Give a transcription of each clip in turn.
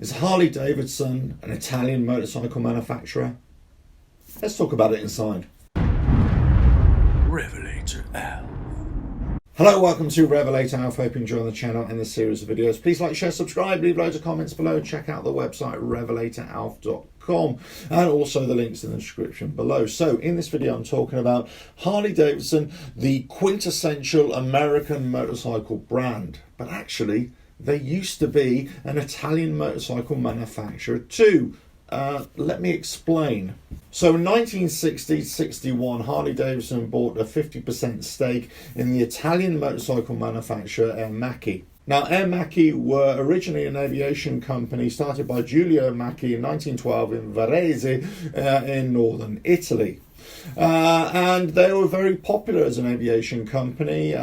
Is Harley Davidson an Italian motorcycle manufacturer? Let's talk about it inside. RevelatorAlf. Hello, welcome to RevelatorAlf. Hope you enjoy the channel and the series of videos. Please like, share, subscribe, leave loads of comments below. Check out the website RevelatorAlf.com and also the links in the description below. So in this video I'm talking about Harley Davidson, the quintessential American motorcycle brand. But actually they used to be an Italian motorcycle manufacturer too. Let me explain. So in 1960-61, Harley Davidson bought a 50% stake in the Italian motorcycle manufacturer Aermacchi. Now, Aermacchi were originally an aviation company started by Giulio Aermacchi in 1912 in Varese in northern Italy. And they were very popular as an aviation company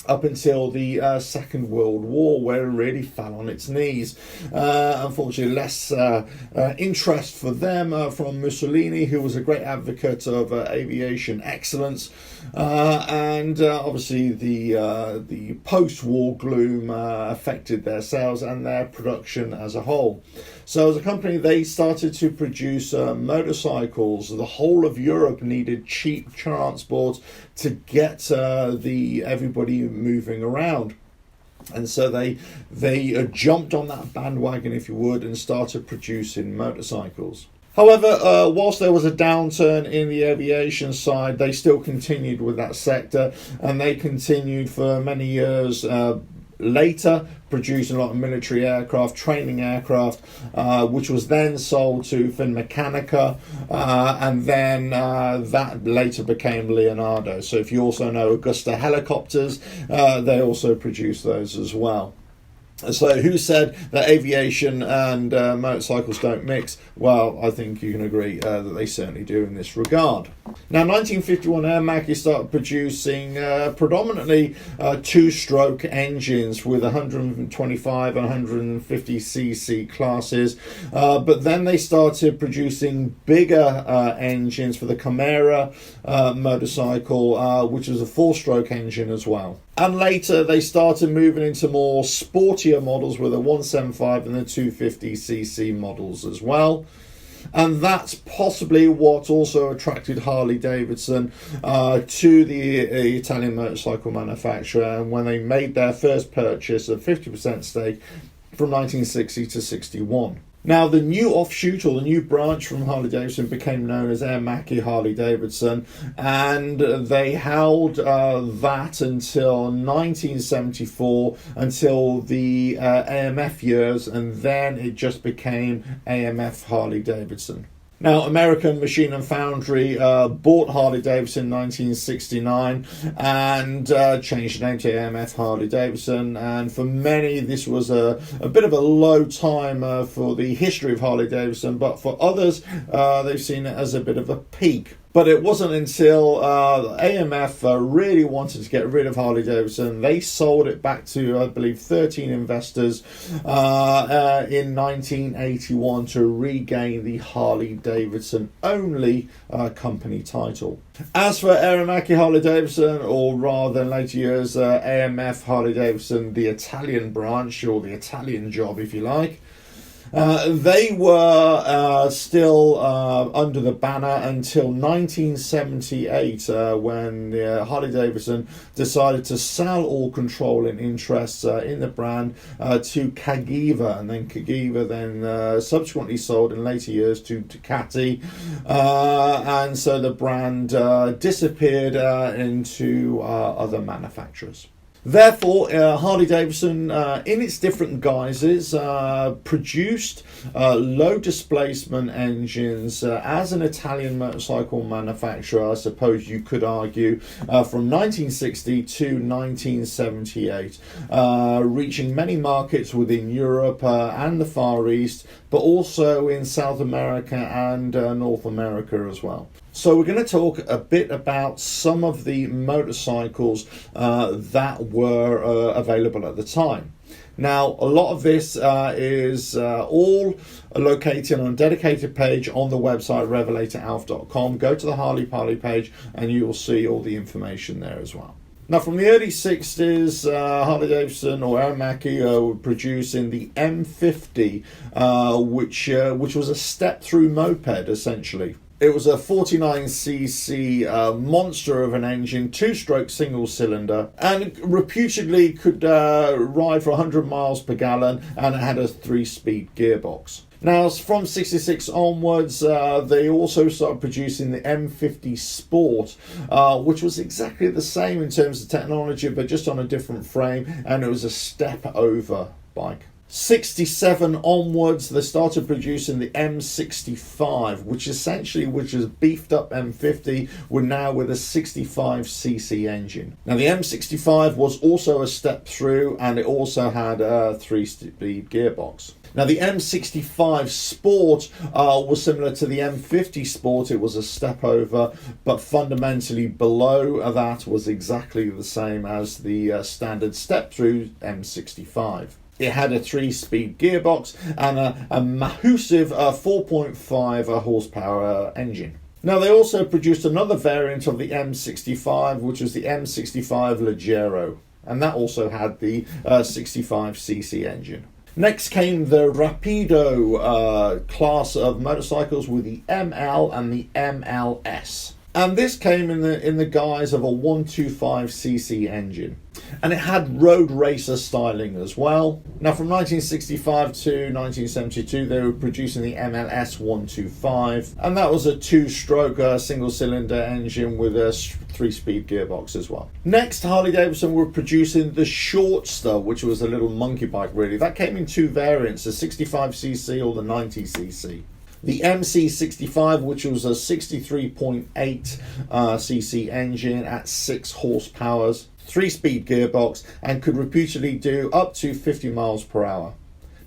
up until the Second World War, where it really fell on its knees. Unfortunately, less interest for them from Mussolini, who was a great advocate of aviation excellence, and obviously the post-war gloom affected their sales and their production as a whole. So as a company, they started to produce motorcycles. The whole of Europe needed cheap transport to get everybody moving around. And so they jumped on that bandwagon, if you would, and started producing motorcycles. However, whilst there was a downturn in the aviation side, they still continued with that sector, and they continued for many years later, producing a lot of military aircraft, training aircraft, which was then sold to Finmeccanica, and then that later became Leonardo. So if you also know Augusta helicopters, they also produce those as well. So who said that aviation and motorcycles don't mix? Well, I think you can agree that they certainly do in this regard. Now, 1951, Aermacchi started producing predominantly two-stroke engines with 125 and 150 cc classes, but then they started producing bigger engines for the Chimera motorcycle, which was a four-stroke engine as well. And later they started moving into more sportier models with a 175 and the 250cc models as well. And that's possibly what also attracted Harley Davidson to the Italian motorcycle manufacturer, and when they made their first purchase of 50% stake from 1960 to 61. Now, the new offshoot or the new branch from Harley Davidson became known as Aermacchi Harley Davidson, and they held that until 1974, until the AMF years, and then it just became AMF Harley Davidson. Now, American Machine and Foundry bought Harley Davidson in 1969 and changed the name to AMF Harley Davidson. And for many, this was a bit of a low time for the history of Harley Davidson, but for others, they've seen it as a bit of a peak. But it wasn't until AMF really wanted to get rid of Harley Davidson. They sold it back to, I believe, 13 investors in 1981 to regain the Harley Davidson only company title. As for Aermacchi Harley Davidson, or rather in later years, AMF Harley Davidson, the Italian branch, or the Italian job, if you like, they were still under the banner until 1978 when Harley Davidson decided to sell all controlling interests in the brand to Cagiva, and then Cagiva then subsequently sold in later years to Ducati, and so the brand disappeared into other manufacturers. Therefore, Harley Davidson, in its different guises, produced low displacement engines as an Italian motorcycle manufacturer, I suppose you could argue, from 1960 to 1978, reaching many markets within Europe and the Far East, but also in South America and North America as well. So we're going to talk a bit about some of the motorcycles that were available at the time. Now, a lot of this is all located on a dedicated page on the website RevelatorAlf.com. Go to the Harley page and you will see all the information there as well. Now, from the early 60s, Harley Davidson or Aermacchi were producing the M50, which was a step-through moped, essentially. It was a 49cc monster of an engine, two-stroke single-cylinder, and reputedly could ride for 100 miles per gallon, and it had a 3-speed gearbox. Now, from 66 onwards, they also started producing the M50 Sport, which was exactly the same in terms of technology, but just on a different frame, and it was a step-over bike. 67 onwards, they started producing the M65, which is beefed up M50, now with a 65cc engine. Now, the M65 was also a step through, and it also had a 3-speed gearbox. Now, the M65 Sport was similar to the M50 Sport. It was a step over, but fundamentally below that was exactly the same as the standard step-through M65. It had a 3-speed gearbox and a massive 4.5 horsepower engine. Now, they also produced another variant of the M65, which was the M65 Leggero, and that also had the 65cc engine. Next came the Rapido class of motorcycles with the ML and the MLS. And this came in the guise of a 125cc engine. And it had road racer styling as well. Now, from 1965 to 1972, they were producing the MLS 125. And that was a 2-stroke single-cylinder engine with a 3-speed gearbox as well. Next, Harley Davidson were producing the Shortster, which was a little monkey bike, really. That came in 2 variants, the 65cc or the 90cc. The MC65, which was a 63.8cc engine at 6 horsepower, 3-speed gearbox, and could reputedly do up to 50 miles per hour.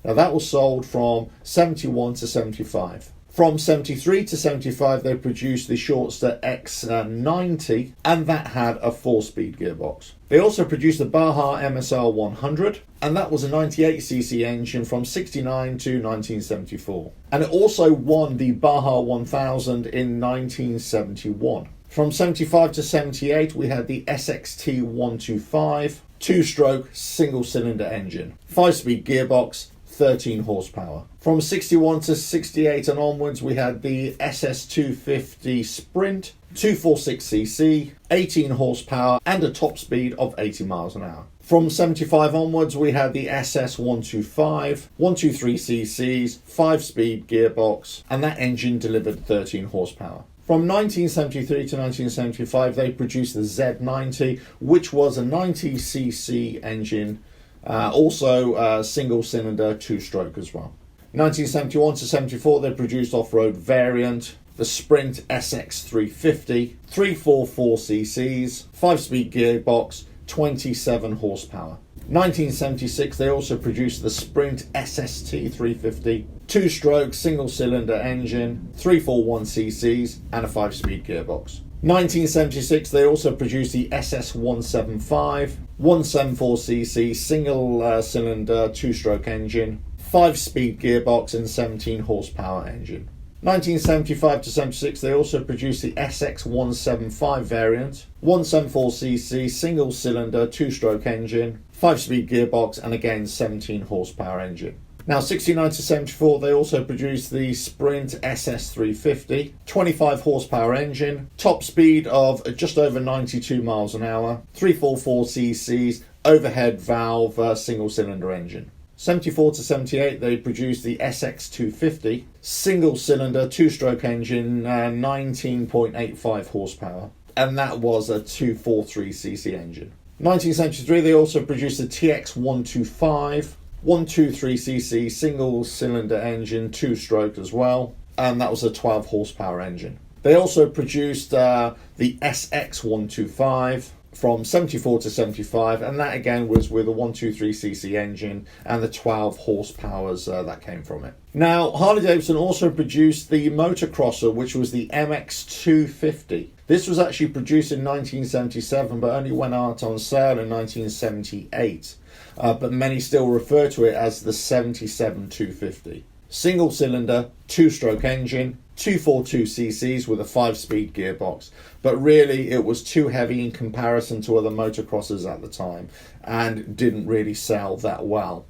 Now, that was sold from 71 to 75. From 73 to 75, they produced the Shortster X90, and that had a 4-speed gearbox. They also produced the Baja MSR 100, and that was a 98cc engine from 69 to 1974. And it also won the Baja 1000 in 1971. From 75 to 78, we had the SXT 125, 2-stroke single-cylinder engine, 5-speed gearbox, 13 horsepower. From 61 to 68 and onwards, we had the SS250 Sprint, 246cc, 18 horsepower, and a top speed of 80 miles an hour. From 75 onwards, we had the SS125, 123cc's, 5-speed gearbox, and that engine delivered 13 horsepower. From 1973 to 1975, they produced the Z90, which was a 90cc engine, also single-cylinder 2-stroke as well. 1971 to 74, they produced off-road variant, the Sprint SX350, 344cc's, 5-speed gearbox, 27 horsepower. 1976, they also produced the Sprint SST350, 2-stroke single-cylinder engine, 341cc's, and a 5-speed gearbox. 1976, they also produced the SS175, 174cc single-cylinder 2-stroke engine, 5-speed gearbox, and 17 horsepower engine. 1975 to 76, they also produced the SX175 variant, 174cc single-cylinder 2-stroke engine, 5-speed gearbox, and again 17 horsepower engine. Now, 69 to 74, they also produced the Sprint SS350, 25 horsepower engine, top speed of just over 92 miles an hour, 344cc's, overhead valve single-cylinder engine. 74 to 78, they produced the SX250, single-cylinder 2-stroke engine, 19.85 horsepower, and that was a 243cc engine. 1973, they also produced the TX125, 123cc single-cylinder engine, 2-stroke as well, and that was a 12 horsepower engine. They also produced the SX125 from 74 to 75, and that again was with a 123cc engine and the 12 horsepowers that came from it. Now, Harley Davidson also produced the motocrosser, which was the MX250. This was actually produced in 1977, but only went out on sale in 1978. But many still refer to it as the 77 250. Single-cylinder, 2-stroke engine, 242 cc's with a 5-speed gearbox, but really it was too heavy in comparison to other motocrossers at the time and didn't really sell that well.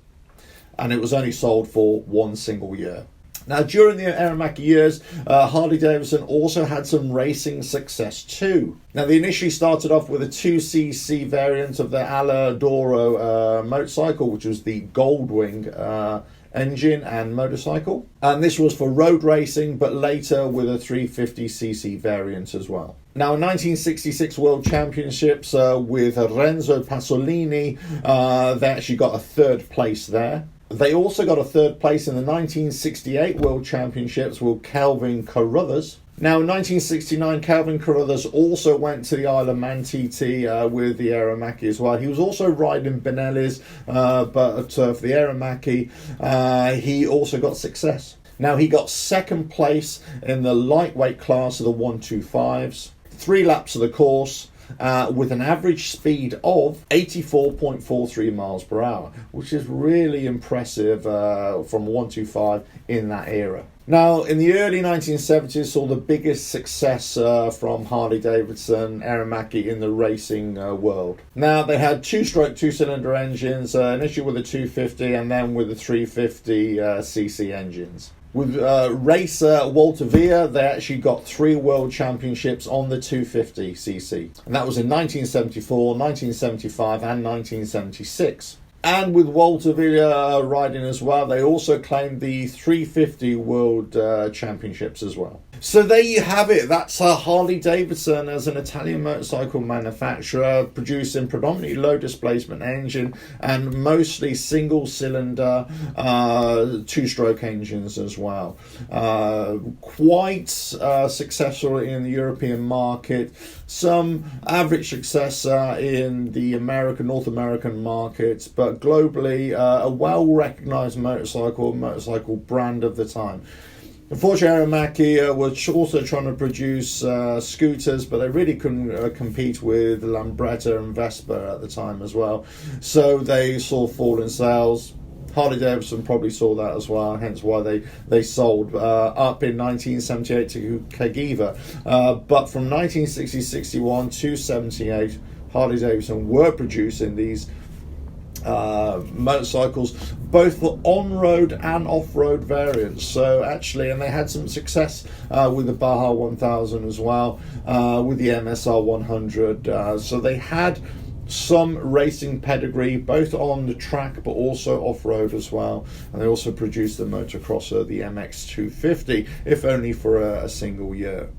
And it was only sold for 1 single year. Now, during the Aermacchi years, Harley Davidson also had some racing success too. Now, they initially started off with a 2cc variant of the Aladoro motorcycle, which was the Goldwing engine and motorcycle. And this was for road racing, but later with a 350cc variant as well. Now, in 1966 World Championships with Renzo Pasolini, they actually got a 3rd place there. They also got a 3rd place in the 1968 World Championships with Kelvin Carruthers. Now, in 1969, Kelvin Carruthers also went to the Isle of Man TT with the Aermacchi as well. He was also riding Benelli's, but for the Aermacchi, he also got success. Now, he got 2nd place in the lightweight class of the 125s, 3 laps of the course, with an average speed of 84.43 miles per hour, which is really impressive from 125 in that era. Now, in the early 1970s, saw the biggest success from Harley Davidson Aermacchi in the racing world. Now, they had 2-stroke, 2-cylinder engines, initially with a 250 and then with the 350cc engines. With racer Walter Villa, they actually got 3 world championships on the 250cc. And that was in 1974, 1975 and 1976. And with Walter Villa riding as well, they also claimed the 350 World Championships as well. So there you have it. That's Harley Davidson as an Italian motorcycle manufacturer, producing predominantly low displacement engine and mostly single cylinder 2-stroke engines as well. Quite successful in the European market. Some average success in the North American markets, but globally a well-recognized motorcycle brand of the time. Unfortunately, Aermacchi was also trying to produce scooters, but they really couldn't compete with Lambretta and Vespa at the time as well. So they saw fall in sales. Harley Davidson probably saw that as well, hence why they sold up in 1978 to Cagiva. But from 1960-61 to 78, Harley Davidson were producing these motorcycles, both for on-road and off-road variants. So actually, and they had some success with the Baja 1000 as well, with the MSR 100. So they had some racing pedigree, both on the track but also off-road as well. And they also produced the motocrosser, the MX 250, if only for a single year.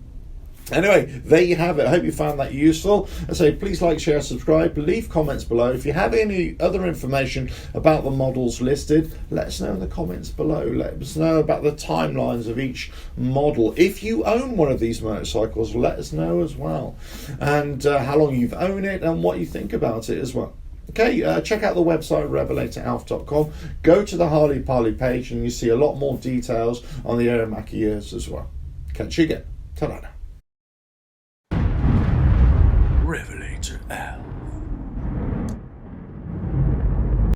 Anyway, there you have it. I hope you found that useful. I say please like, share, subscribe, leave comments below. If you have any other information about the models listed, let us know in the comments below. Let us know about the timelines of each model. If you own one of these motorcycles, let us know as well. And how long you've owned it and what you think about it as well. Okay, check out the website RevelatorAlf.com. Go to the Harley page and you see a lot more details on the Aermacchi years as well. Catch you again. Ta-da.